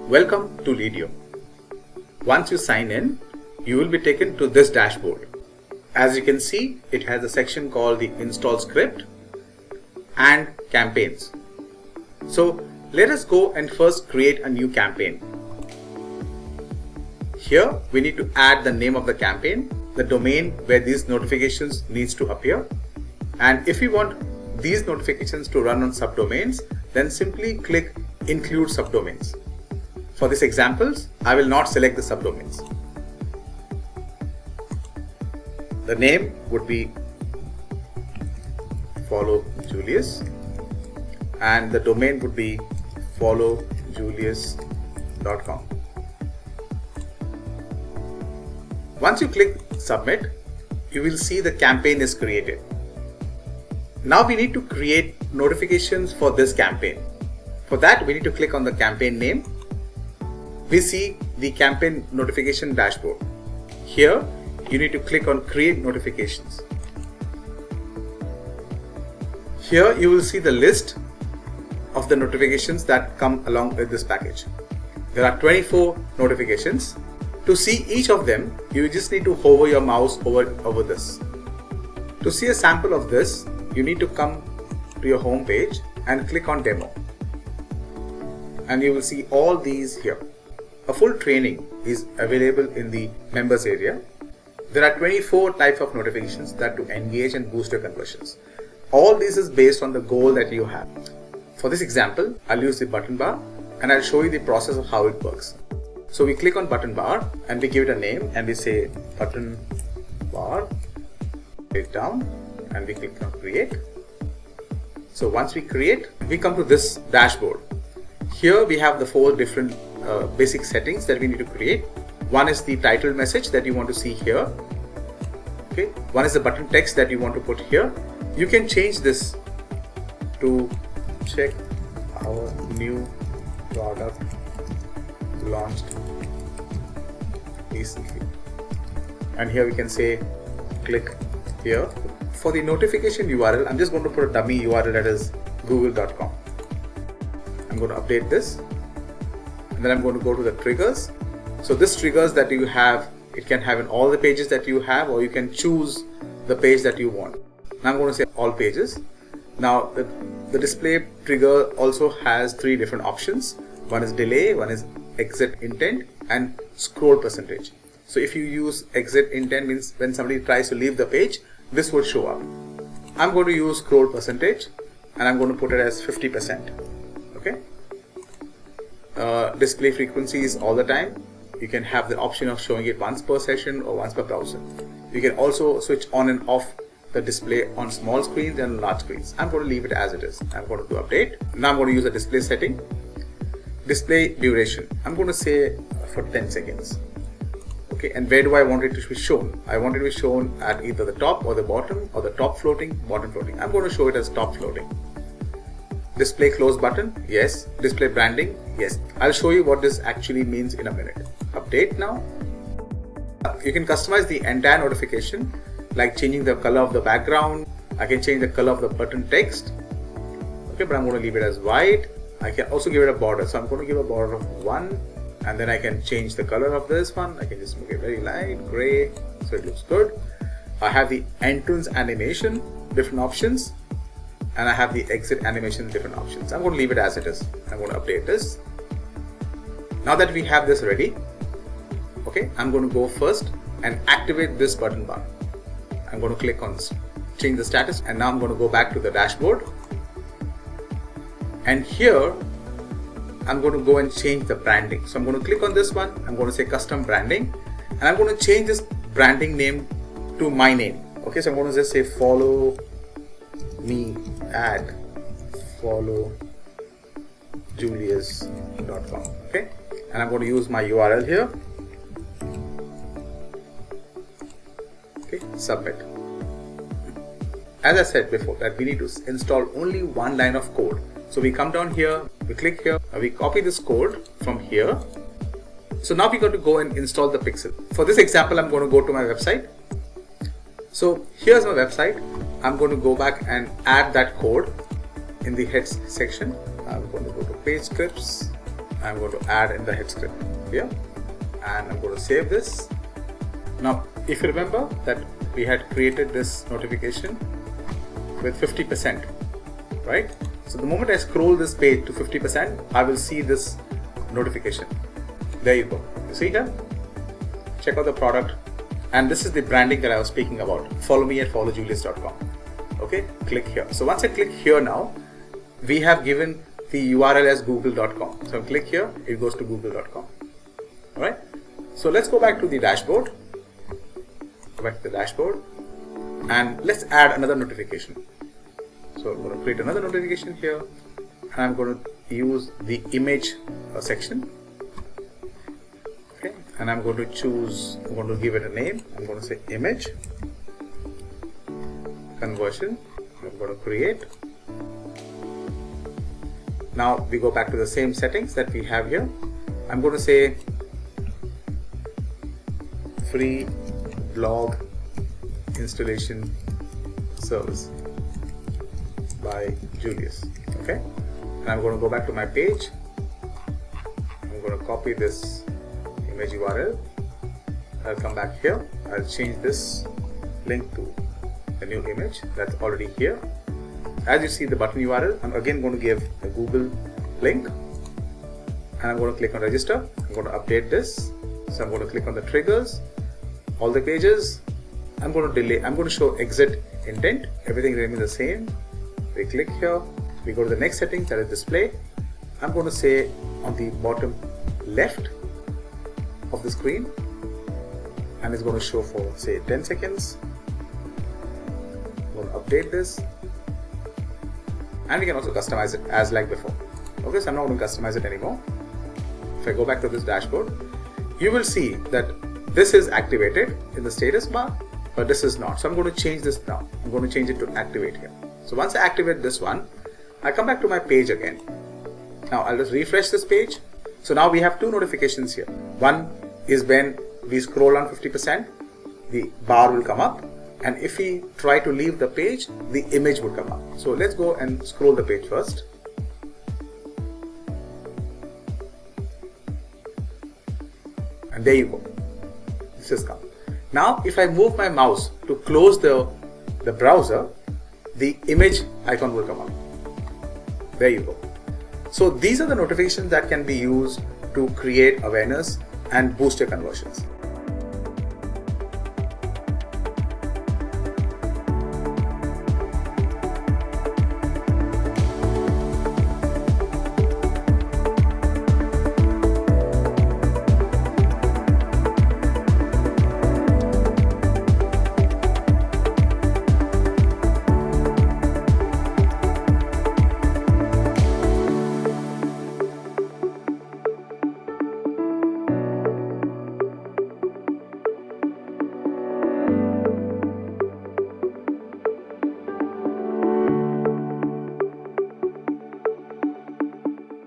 Welcome to Ledio. Once you sign in, you will be taken to this dashboard. As you can see, it has a section called the install script and campaigns. So let us go and first create a new campaign. Here we need to add the name of the campaign, the domain where these notifications needs to appear, and if you want these notifications to run on subdomains, then simply click include subdomains. For these examples, I will not select the subdomains. The name would be follow Julius and the domain would be followjulius.com. Once you click submit, you will see the campaign is created. Now we need to create notifications for this campaign. For that, we need to click on the campaign name. We see the campaign notification dashboard. Here, you need to click on create notifications. Here, you will see the list of the notifications that come along with this package. There are 24 notifications. To see each of them, you just need to hover your mouse over this. To see a sample of this, you need to come to your home page and click on demo. And you will see all these here. A full training is available in the members area. There are 24 types of notifications that to engage and boost your conversions. All this is based on the goal that you have. For this example, I'll use the button bar and I'll show you the process of how it works. So we click on button bar and we give it a name and we say button bar, it down and we click on create. So once we create, we come to this dashboard. Here we have the 4 different basic settings that we need to create. One is the title message that you want to see here. Okay. One is the button text that you want to put here. You can change this to check our new product launched recently. And here we can say click here. For the notification URL, I'm just going to put a dummy URL that is google.com. I'm going to update this and then I'm going to go to the triggers. So this triggers that you have, it can have in all the pages that you have, or you can choose the page that you want. Now I'm going to say all pages. Now the display trigger also has 3 different options. One is delay, one is exit intent and scroll percentage. So if you use exit intent, means when somebody tries to leave the page, this would show up. I'm going to use scroll percentage and I'm going to put it as 50%. Okay. Display frequency is all the time. You can have the option of showing it once per session or once per browser. You can also switch on and off the display on small screens and large screens. I'm going to leave it as it is. I'm going to do update. Now I'm going to use a display setting. Display duration. I'm going to say for 10 seconds. Okay, and where do I want it to be shown? I want it to be shown at either the top or the bottom, or the top floating, bottom floating. I'm going to show it as top floating. Display close button, yes. Display branding, yes. I'll show you what this actually means in a minute. Update now. You can customize the entire notification, like changing the color of the background. I can change the color of the button text. Okay, but I'm going to leave it as white. I can also give it a border. So I'm going to give a border of 1. And then I can change the color of this one. I can just make it very light gray so it looks good. I have the entrance animation, different options, and I have the exit animation, different options. I'm going to leave it as it is. I'm going to update this. Now that we have this ready, okay, I'm going to go first and activate this button bar. I'm going to click on change the status, and now I'm going to go back to the dashboard. And here I'm going to go and change the branding. So I'm going to click on this one. I'm going to say custom branding and I'm going to change this branding name to my name. Okay, so I'm going to just say follow me at followjulius.com. Okay, and I'm going to use my URL here. Okay, submit. As I said before, that we need to install only one line of code. So we come down here, we click here, we copy this code from here. So now we got to go and install the pixel. For this example, I'm going to go to my website. So here's my website. I'm going to go back and add that code in the heads section. I'm going to go to page scripts I'm going to add in the head script here, and I'm going to save this. Now, if you remember that we had created this notification with 50%, right? So the moment I scroll this page to 50%, I will see this notification. There you go. You see here? Check out the product. And this is the branding that I was speaking about. Follow me at followjulius.com. Okay, click here. So once I click here now, we have given the URL as google.com. So click here, it goes to google.com. All right. So let's go back to the dashboard. Go back to the dashboard, and let's add another notification. So I'm going to create another notification here, and I'm going to use the image section. Okay, and I'm going to choose, I'm going to give it a name. I'm going to say image conversion. I'm going to create. Now we go back to the same settings that we have here. I'm going to say free blog installation service by Julius. Okay, and I'm going to go back to my page. I'm going to copy this image URL. I'll come back here. I'll change this link to the new image that's already here. As you see the button URL, I'm again going to give the Google link, and I'm going to click on register. I'm going to update this. So I'm going to click on the triggers, all the pages. I'm going to delay. I'm going to show exit intent. Everything remains the same. We click here. We go to the next setting, that is display. I'm going to say on the bottom left of the screen, and it's going to show for say 10 seconds. I'm going to update this, and we can also customize it as like before. Okay, so I'm not going to customize it anymore. If I go back to this dashboard, you will see that this is activated in the status bar, but this is not. So I'm going to change this now. I'm going to change it to activate here. So once I activate this one, I come back to my page again. Now I'll just refresh this page. So now we have two notifications here. One is when we scroll on 50%, the bar will come up, and if we try to leave the page, the image will come up. So let's go and scroll the page first. And there you go. This has come. Now if I move my mouse to close the browser, the image icon will come up. There you go. So these are the notifications that can be used to create awareness and boost your conversions.